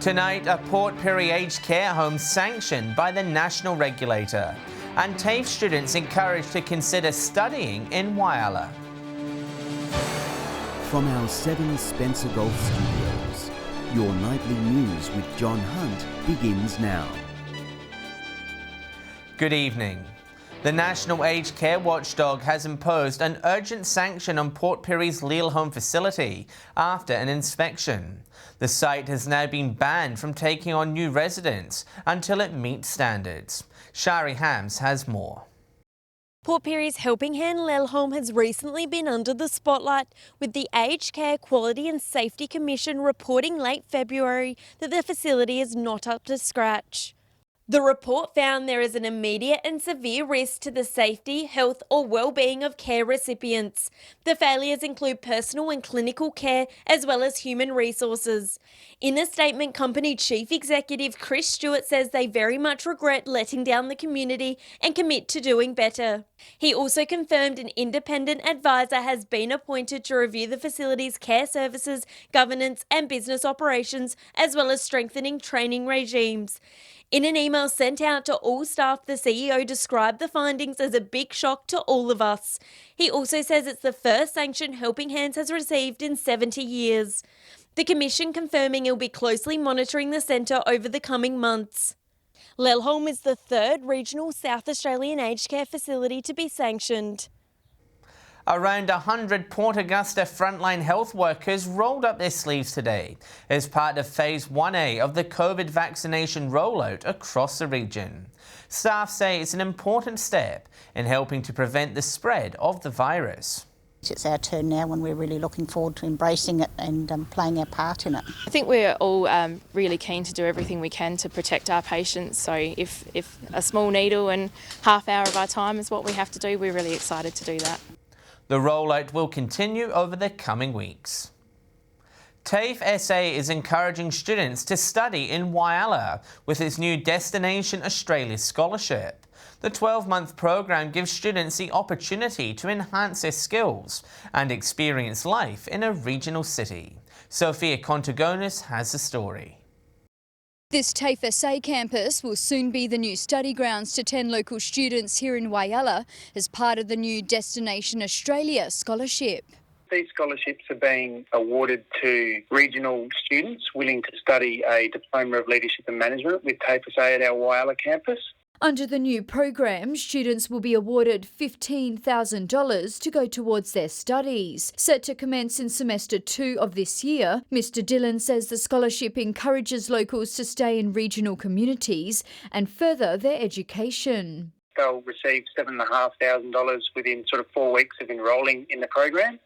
Tonight, a Port Pirie aged care home sanctioned by the national regulator, and TAFE students encouraged to consider studying in Whyalla. From our 7 Spencer Golf Studios, your nightly news with John Hunt begins now. Good evening. The National Aged Care Watchdog has imposed an urgent sanction on Port Pirie's Leal Home facility after an inspection. The site has now been banned from taking on new residents until it meets standards. Shari Hams has more. Port Pirie's Helping Hand Leal Home has recently been under the spotlight, with the Aged Care Quality and Safety Commission reporting late February that the facility is not up to scratch. The report found there is an immediate and severe risk to the safety, health or well-being of care recipients. The failures include personal and clinical care as well as human resources. In a statement, company chief executive Chris Stewart says they very much regret letting down the community and commit to doing better. He also confirmed an independent advisor has been appointed to review the facility's care services, governance and business operations, as well as strengthening training regimes. In an email sent out to all staff, the CEO described the findings as a big shock to all of us. He also says it's the first sanction Helping Hands has received in 70 years. The Commission confirming it will be closely monitoring the centre over the coming months. Leal Home is the third regional South Australian aged care facility to be sanctioned. Around 100 Port Augusta frontline health workers rolled up their sleeves today as part of Phase 1A of the COVID vaccination rollout across the region. Staff say it's an important step in helping to prevent the spread of the virus. It's our turn now when we're really looking forward to embracing it and playing our part in it. I think we're all really keen to do everything we can to protect our patients, so if a small needle and half hour of our time is what we have to do, we're really excited to do that. The rollout will continue over the coming weeks. TAFE SA is encouraging students to study in Whyalla with its new Destination Australia Scholarship. The 12-month program gives students the opportunity to enhance their skills and experience life in a regional city. Sophia Contagonis has the story. This TAFE SA campus will soon be the new study grounds to 10 local students here in Whyalla as part of the new Destination Australia Scholarship. These scholarships are being awarded to regional students willing to study a Diploma of Leadership and Management with TAFE SA at our Whyalla campus. Under the new program, students will be awarded $15,000 to go towards their studies. Set to commence in semester 2 of this year, Mr Dillon says the scholarship encourages locals to stay in regional communities and further their education. They'll receive $7,500 within sort of 4 weeks of enrolling in the program,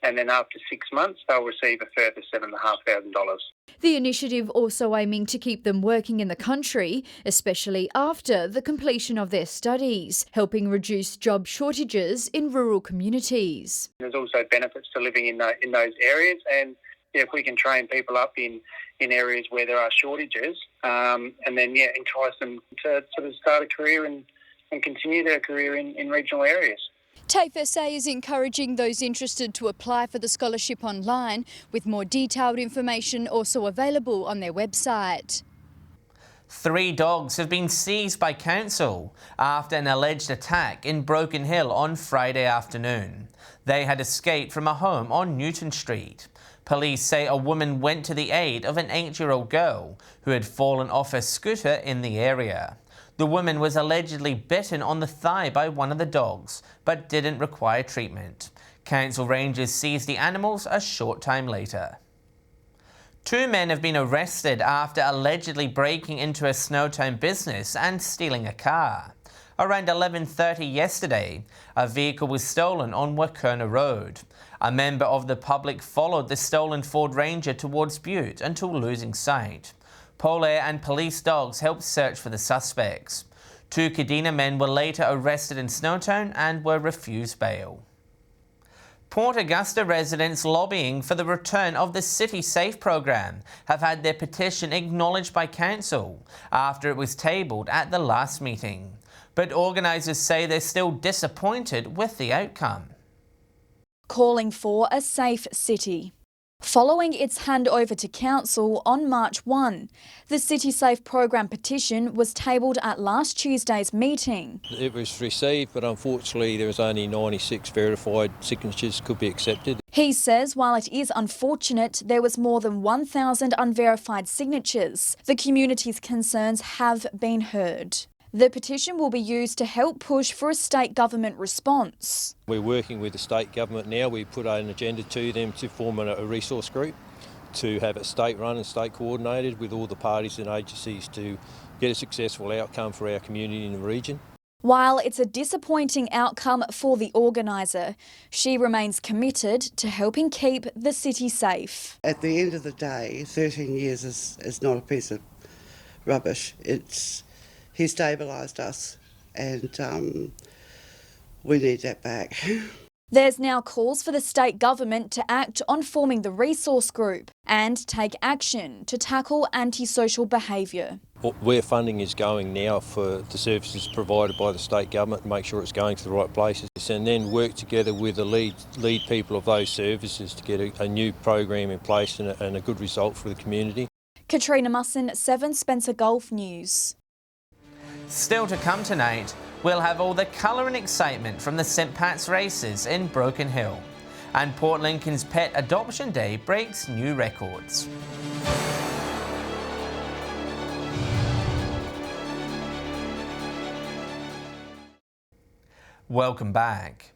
and then after 6 months they'll receive a further $7,500. The initiative also aiming to keep them working in the country, especially after the completion of their studies, helping reduce job shortages in rural communities. There's also benefits to living in those areas, and if we can train people up in areas where there are shortages, and then entice them to sort of start a career and continue their career in regional areas. TAFE SA is encouraging those interested to apply for the scholarship online, with more detailed information also available on their website. 3 dogs have been seized by council after an alleged attack in Broken Hill on Friday afternoon. They had escaped from a home on Newton Street. Police say a woman went to the aid of an 8-year-old girl who had fallen off a scooter in the area. The woman was allegedly bitten on the thigh by one of the dogs, but didn't require treatment. Council rangers seized the animals a short time later. 2 men have been arrested after allegedly breaking into a Snowtown business and stealing a car. Around 11:30 yesterday, a vehicle was stolen on Wakurna Road. A member of the public followed the stolen Ford Ranger towards Butte until losing sight. Polair and police dogs helped search for the suspects. 2 Kadina men were later arrested in Snowtown and were refused bail. Port Augusta residents lobbying for the return of the City Safe program have had their petition acknowledged by council after it was tabled at the last meeting. But organisers say they're still disappointed with the outcome. Calling for a safe city. Following its handover to Council on March 1, the City Safe program petition was tabled at last Tuesday's meeting. It was received, but unfortunately there was only 96 verified signatures could be accepted. He says while it is unfortunate there was more than 1,000 unverified signatures, the community's concerns have been heard. The petition will be used to help push for a state government response. We're working with the state government now. We put an agenda to them to form a resource group to have it state run and state coordinated with all the parties and agencies to get a successful outcome for our community in the region. While it's a disappointing outcome for the organiser, she remains committed to helping keep the city safe. At the end of the day, 13 years is not a piece of rubbish. He stabilised us and we need that back. There's now calls for the state government to act on forming the resource group and take action to tackle antisocial behaviour. Where funding is going now for the services provided by the state government, make sure it's going to the right places, and then work together with the lead people of those services to get a new program in place and a good result for the community. Katrina Musson, 7 Spencer Gulf News. Still to come tonight, we'll have all the colour and excitement from the St Pat's races in Broken Hill. And Port Lincoln's Pet Adoption Day breaks new records. Welcome back.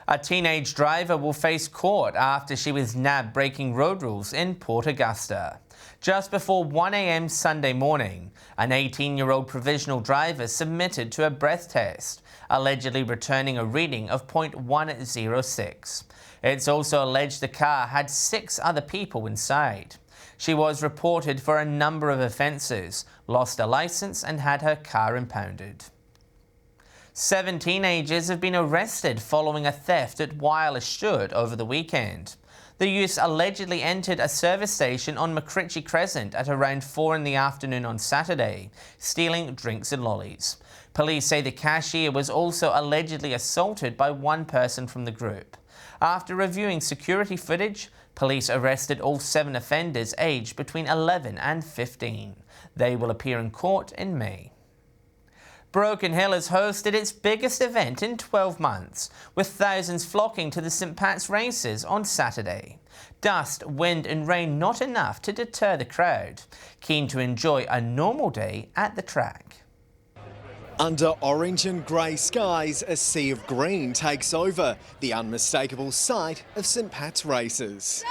A teenage driver will face court after she was nabbed breaking road rules in Port Augusta. Just before 1 a.m. Sunday morning, an 18-year-old provisional driver submitted to a breath test, allegedly returning a reading of .106. It's also alleged the car had 6 other people inside. She was reported for a number of offences, lost a licence and had her car impounded. 7 teenagers have been arrested following a theft at Wireless Stewart over the weekend. The youths allegedly entered a service station on McCritchie Crescent at around 4 in the afternoon on Saturday, stealing drinks and lollies. Police say the cashier was also allegedly assaulted by one person from the group. After reviewing security footage, police arrested all 7 offenders aged between 11 and 15. They will appear in court in May. Broken Hill has hosted its biggest event in 12 months, with thousands flocking to the St Pat's races on Saturday. Dust, wind and rain not enough to deter the crowd, keen to enjoy a normal day at the track. Under orange and grey skies, a sea of green takes over, the unmistakable sight of St Pat's races.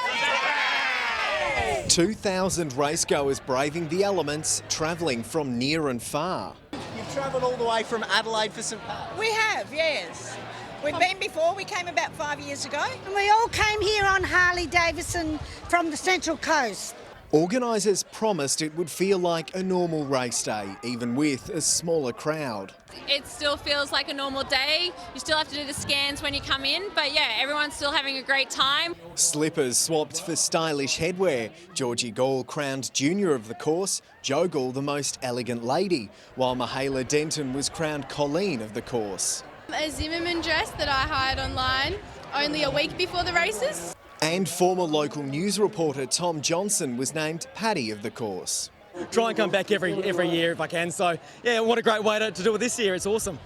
2,000 racegoers braving the elements, travelling from near and far. You've travelled all the way from Adelaide for St Pat's? We have, yes. We've been before. We came about 5 years ago. And we all came here on Harley Davidson from the Central Coast. Organisers promised it would feel like a normal race day, even with a smaller crowd. It still feels like a normal day. You still have to do the scans when you come in, but yeah, everyone's still having a great time. Slippers swapped for stylish headwear. Georgie Gall crowned junior of the course, Jo Gall the most elegant lady, while Michaela Denton was crowned Colleen of the course. A Zimmerman dress that I hired online only a week before the races. And former local news reporter Tom Johnson was named Paddy of the course. Try and come back every year if I can, so yeah, what a great way to do it this year, it's awesome.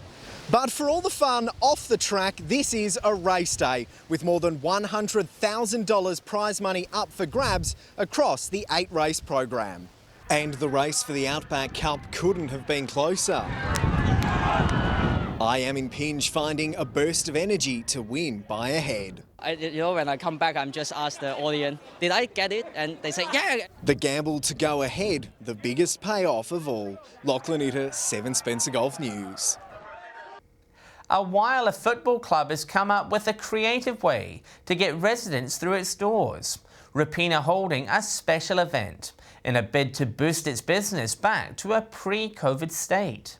But for all the fun off the track, this is a race day with more than $100,000 prize money up for grabs across the 8-race program. And the race for the Outback Cup couldn't have been closer. I am impinged finding a burst of energy to win by a head. When I come back, I'm just ask the audience, did I get it? And they say, yeah. The gamble to go ahead, the biggest payoff of all. Lachlan Itter, 7 Spencer Gulf News. A Whyalla Football Club has come up with a creative way to get residents through its doors. Rapina holding a special event in a bid to boost its business back to a pre-COVID state.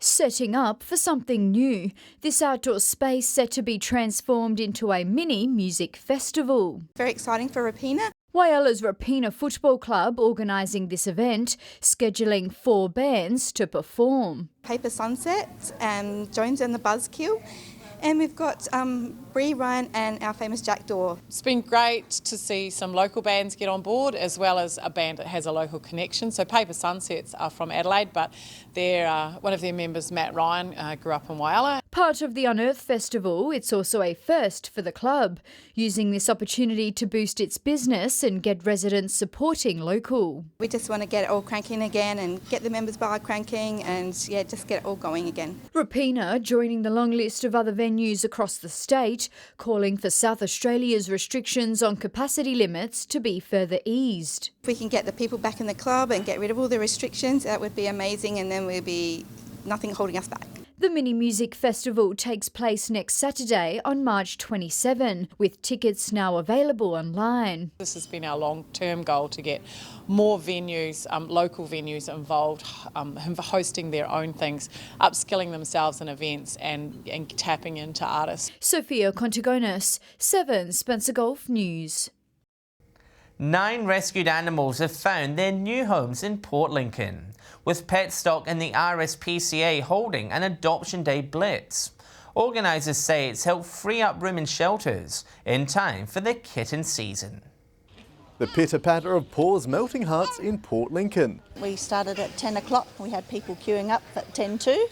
Setting up for something new, this outdoor space set to be transformed into a mini music festival. Very exciting for Rapina. Whyalla's Rapina Football Club organising this event, scheduling 4 bands to perform. Paper Sunset, Jones and the Buzzkill, And we've got Bree, Ryan and our famous Jackdaw. It's been great to see some local bands get on board, as well as a band that has a local connection. So Paper Sunsets are from Adelaide, but one of their members, Matt Ryan, grew up in Whyalla. Part of the Unearth Festival, it's also a first for the club, using this opportunity to boost its business and get residents supporting local. We just want to get it all cranking again and get the members bar cranking and just get it all going again. Rapina joining the long list of other venues across the state, calling for South Australia's restrictions on capacity limits to be further eased. If we can get the people back in the club and get rid of all the restrictions, that would be amazing, and then there'll be nothing holding us back. The Mini Music Festival takes place next Saturday on March 27, with tickets now available online. This has been our long-term goal, to get more venues, local venues involved, hosting their own things, upskilling themselves in events and tapping into artists. Sophia Contigonis, 7 Spencer Gulf News. 9 rescued animals have found their new homes in Port Lincoln, with Petstock and the RSPCA holding an Adoption Day Blitz. Organisers say it's helped free up room in shelters in time for the kitten season. The pitter-patter of paws melting hearts in Port Lincoln. We started at 10 o'clock, we had people queuing up at 10:02,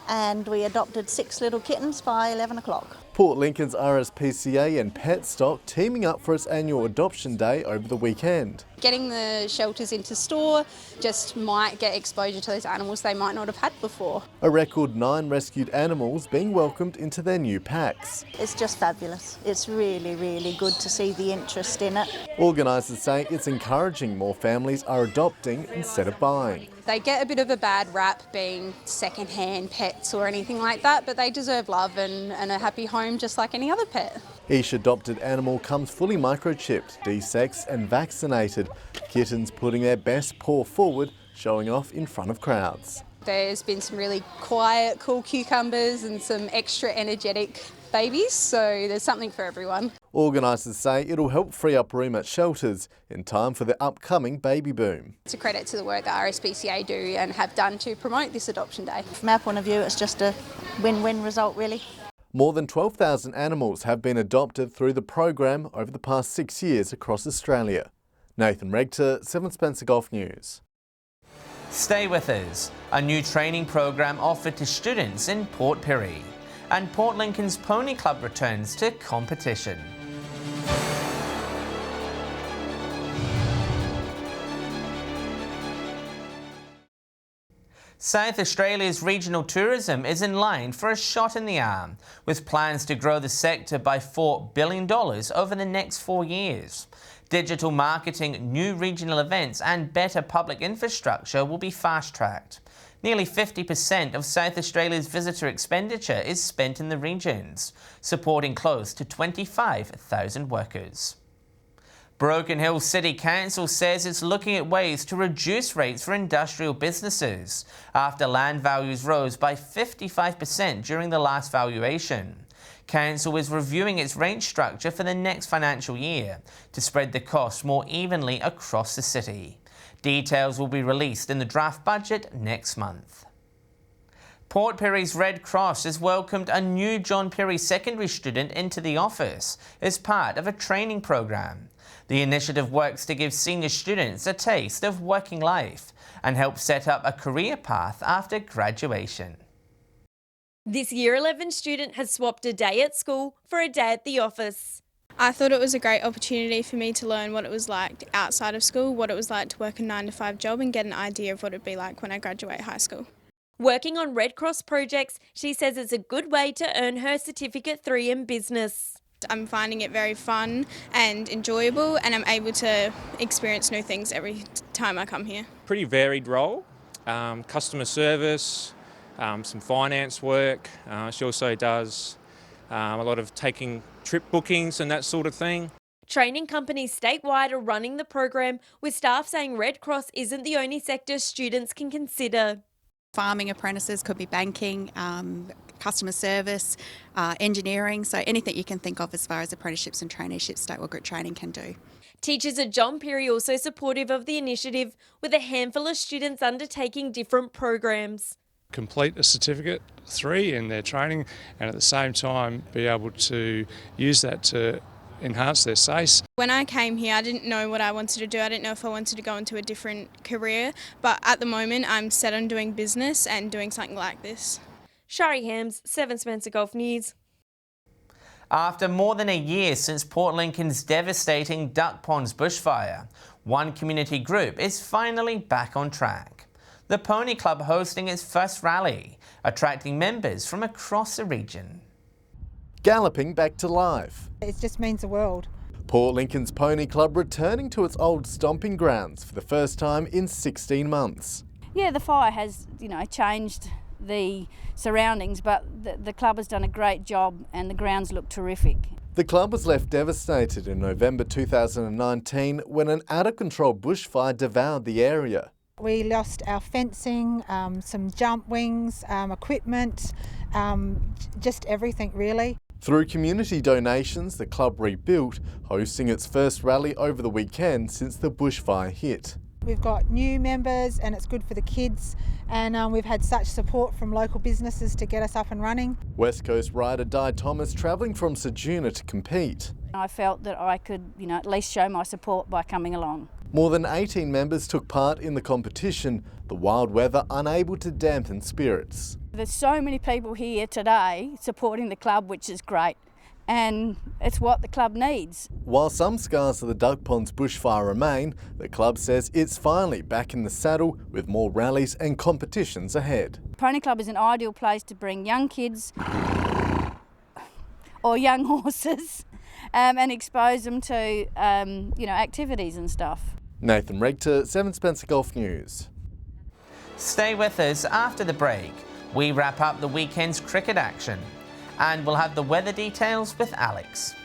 and we adopted 6 little kittens by 11 o'clock. Port Lincoln's RSPCA and Petstock teaming up for its annual Adoption Day over the weekend. Getting the shelters into store just might get exposure to those animals they might not have had before. A record 9 rescued animals being welcomed into their new packs. It's just fabulous. It's really, really good to see the interest in it. Organisers say it's encouraging more families are adopting instead of buying. They get a bit of a bad rap being second-hand pets or anything like that, but they deserve love and a happy home just like any other pet. Each adopted animal comes fully microchipped, desexed and vaccinated. Kittens putting their best paw forward, showing off in front of crowds. There's been some really quiet, cool cucumbers and some extra energetic babies, so there's something for everyone. Organisers say it'll help free up room at shelters in time for the upcoming baby boom. It's a credit to the work that RSPCA do and have done to promote this Adoption Day. From our point of view, it's just a win-win result, really. More than 12,000 animals have been adopted through the program over the past 6 years across Australia. Nathan Regter, 7 Spencer Gulf News. Stay with us. A new training program offered to students in Port Pirie. And Port Lincoln's Pony Club returns to competition. South Australia's regional tourism is in line for a shot in the arm, with plans to grow the sector by $4 billion over the next 4 years. Digital marketing, new regional events and better public infrastructure will be fast-tracked. Nearly 50% of South Australia's visitor expenditure is spent in the regions, supporting close to 25,000 workers. Broken Hill City Council says it's looking at ways to reduce rates for industrial businesses after land values rose by 55% during the last valuation. Council is reviewing its rate structure for the next financial year to spread the costs more evenly across the city. Details will be released in the draft budget next month. Port Pirie's Red Cross has welcomed a new John Pirrie secondary student into the office as part of a training program. The initiative works to give senior students a taste of working life and help set up a career path after graduation. This Year 11 student has swapped a day at school for a day at the office. I thought it was a great opportunity for me to learn what it was like outside of school, what it was like to work a 9-to-5 job and get an idea of what it'd be like when I graduate high school. Working on Red Cross projects, she says it's a good way to earn her Certificate 3 in business. I'm finding it very fun and enjoyable, and I'm able to experience new things every time I come here. Pretty varied role, customer service, some finance work. She also does a lot of taking trip bookings and that sort of thing. Training companies statewide are running the program, with staff saying Red Cross isn't the only sector students can consider. Farming apprentices could be banking, customer service, engineering, so anything you can think of as far as apprenticeships and traineeships Statewide Group Training can do. Teachers at John Pirrie also supportive of the initiative, with a handful of students undertaking different programs. Complete a certificate 3 in their training and at the same time be able to use that to enhance their SACE. When I came here, I didn't know what I wanted to do. I didn't know if I wanted to go into a different career, but at the moment I'm set on doing business and doing something like this. Shari Hams, 7 Spencer Golf News. After more than a year since Port Lincoln's devastating Duck Ponds bushfire, one community group is finally back on track. The Pony Club hosting its first rally, attracting members from across the region. Galloping back to life. It just means the world. Port Lincoln's Pony Club returning to its old stomping grounds for the first time in 16 months. Yeah, the fire has, changed the surroundings, but the club has done a great job and the grounds look terrific. The club was left devastated in November 2019 when an out-of-control bushfire devoured the area. We lost our fencing, some jump wings, equipment, just everything really. Through community donations, the club rebuilt, hosting its first rally over the weekend since the bushfire hit. We've got new members and it's good for the kids, and we've had such support from local businesses to get us up and running. West Coast rider Di Thomas travelling from Ceduna to compete. I felt that I could, at least show my support by coming along. More than 18 members took part in the competition, the wild weather unable to dampen spirits. There's so many people here today supporting the club, which is great, and it's what the club needs. While some scars of the Duck Ponds bushfire remain, the club says it's finally back in the saddle with more rallies and competitions ahead. Pony Club is an ideal place to bring young kids or young horses and expose them to, activities and stuff. Nathan Regter, 7 Spencer Golf News. Stay with us after the break. We wrap up the weekend's cricket action and we'll have the weather details with Alex.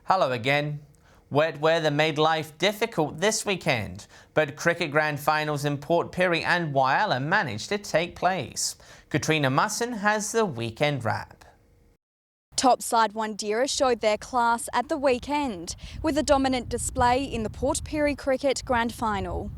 Hello again. Wet weather made life difficult this weekend, but cricket grand finals in Port Pirie and Whyalla managed to take place. Katrina Musson has the weekend wrap. Topside Wandera showed their class at the weekend with a dominant display in the Port Pirie Cricket Grand Final.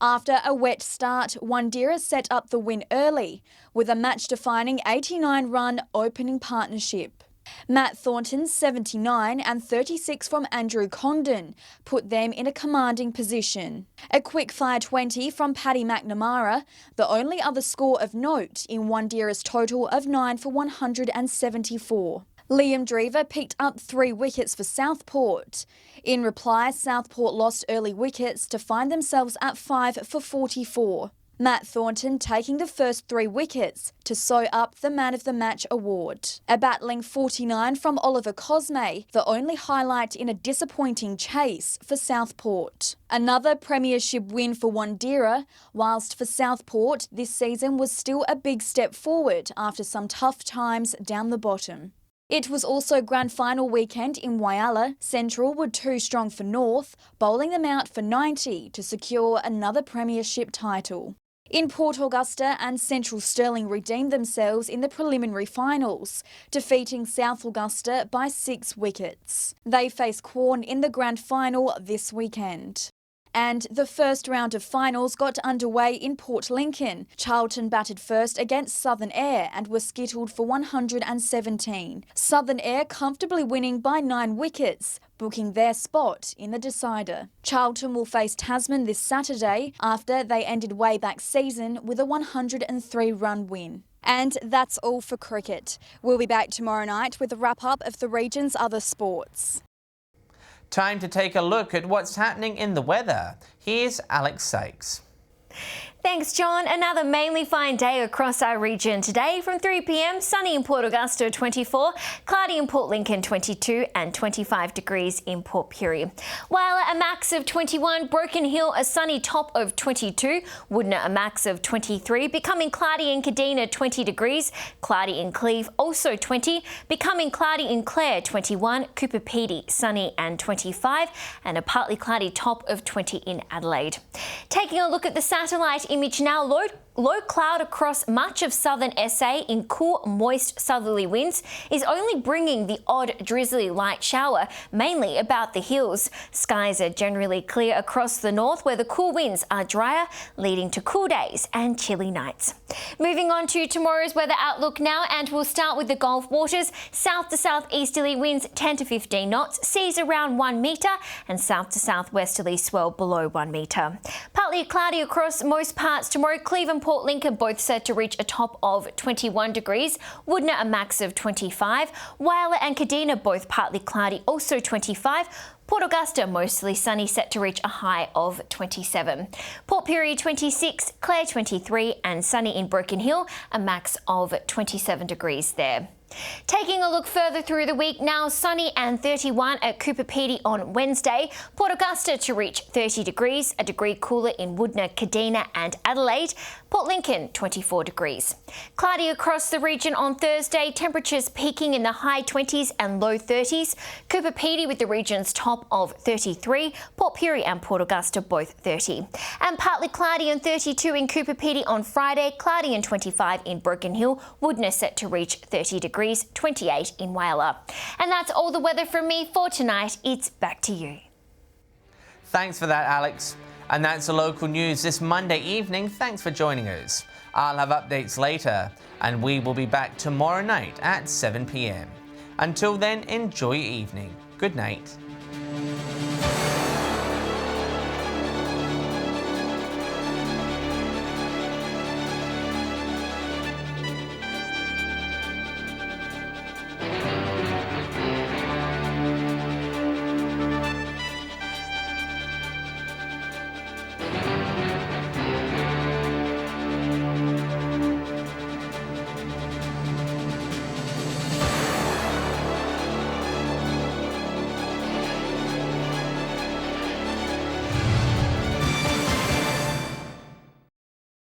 After a wet start, Wandera set up the win early with a match-defining 89-run opening partnership. Matt Thornton's 79 and 36 from Andrew Condon put them in a commanding position. A quick-fire 20 from Paddy McNamara, the only other score of note in Wandera's total of 9 for 174. Liam Drever picked up 3 wickets for Southport. In reply, Southport lost early wickets to find themselves at 5 for 44. Matt Thornton taking the first 3 wickets to sew up the Man of the Match award. A battling 49 from Oliver Cosme, the only highlight in a disappointing chase for Southport. Another premiership win for Wandera, whilst for Southport this season was still a big step forward after some tough times down the bottom. It was also grand final weekend in Whyalla. Central were too strong for North, bowling them out for 90 to secure another premiership title. In Port Augusta and Central Stirling redeemed themselves in the preliminary finals, defeating South Augusta by 6 wickets. They face Quorn in the grand final this weekend. And the first round of finals got underway in Port Lincoln. Charlton batted first against Southern Air and were skittled for 117. Southern Air comfortably winning by 9 wickets, booking their spot in the decider. Charlton will face Tasman this Saturday after they ended way back season with a 103-run win. And that's all for cricket. We'll be back tomorrow night with a wrap-up of the region's other sports. Time to take a look at what's happening in the weather. Here's Alex Sykes. Thanks, John. Another mainly fine day across our region today. From 3 p.m, sunny in Port Augusta, 24, cloudy in Port Lincoln, 22, and 25 degrees in Port Pirie. While a max of 21, Broken Hill, a sunny top of 22, Woodner, a max of 23, becoming cloudy in Kadina, 20 degrees, cloudy in Cleve, also 20, becoming cloudy in Clare, 21, Cooper Pedy, sunny and 25, and a partly cloudy top of 20 in Adelaide. Taking a look at the satellite image now. Low cloud across much of southern SA in cool, moist southerly winds is only bringing the odd drizzly light shower, mainly about the hills. Skies are generally clear across the north, where the cool winds are drier, leading to cool days and chilly nights. Moving on to tomorrow's weather outlook now, and we'll start with the Gulf waters. South to southeasterly winds 10 to 15 knots, seas around 1 metre, and south to southwesterly swell below 1 metre. Partly cloudy across most parts tomorrow. Cleveland, Port Lincoln both set to reach a top of 21 degrees, Woodner a max of 25, Whyalla and Kadina both partly cloudy, also 25, Port Augusta mostly sunny, set to reach a high of 27. Port Pirie 26, Clare 23 and sunny in Broken Hill, a max of 27 degrees there. Taking a look further through the week now, sunny and 31 at Cooper Pedy on Wednesday. Port Augusta to reach 30 degrees, a degree cooler in Woodner, Kadina and Adelaide. Port Lincoln 24 degrees. Cloudy across the region on Thursday, temperatures peaking in the high 20s and low 30s. Cooper Pedy with the region's top of 33, Port Pirie and Port Augusta both 30. And partly cloudy and 32 in Cooper Pedy on Friday, cloudy and 25 in Broken Hill, Woodner set to reach 30 degrees. 28 in Whyalla. And that's all the weather from me for tonight. It's back to you. Thanks for that, Alex. And that's the local news this Monday evening. Thanks for joining us. I'll have updates later, and we will be back tomorrow night at 7 p.m. Until then, enjoy your evening. Good night.